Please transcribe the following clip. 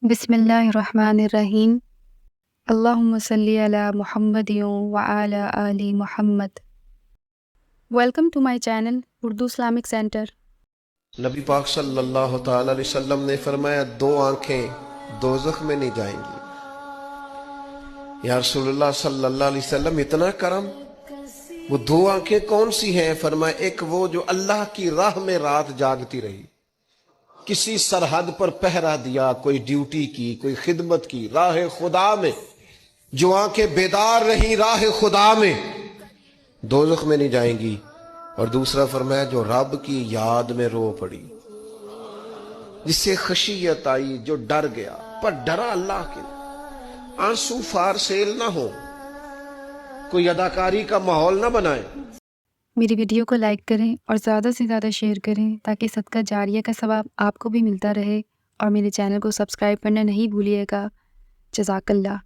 بسم اللہ الرحمن الرحیم۔ اللہم صلی علی محمد وعلی آل Muhammad. Welcome to my channel Urdu Islamic centre. نبی پاک صلی اللہ تعالی علیہ وسلم نے فرمایا 2 آنکھیں دوزخ میں نہیں جائیں گی۔ یا رسول اللہ صلی اللہ علیہ وسلم اتنا کرم، وہ 2 آنکھیں کون سی ہیں؟ فرمایا ایک وہ جو اللہ کی راہ میں رات جاگتی رہی، کسی سرحد پر پہرا دیا، کوئی ڈیوٹی کی، کوئی خدمت کی راہ خدا میں، جو آنکھیں بیدار رہیں راہ خدا میں، دوزخ میں نہیں جائیں گی۔ اور دوسرا فرمایا جو رب کی یاد میں رو پڑی، جس سے خشیت آئی، جو ڈر گیا، پر ڈرا اللہ کے، آنسو فار سیل نہ ہو، کوئی اداکاری کا ماحول نہ بنائے۔ میری ویڈیو کو لائک کریں اور زیادہ سے زیادہ شیئر کریں تاکہ صدقہ جاریہ کا ثواب آپ کو بھی ملتا رہے، اور میرے چینل کو سبسکرائب کرنا نہیں بھولیے گا۔ جزاک اللہ۔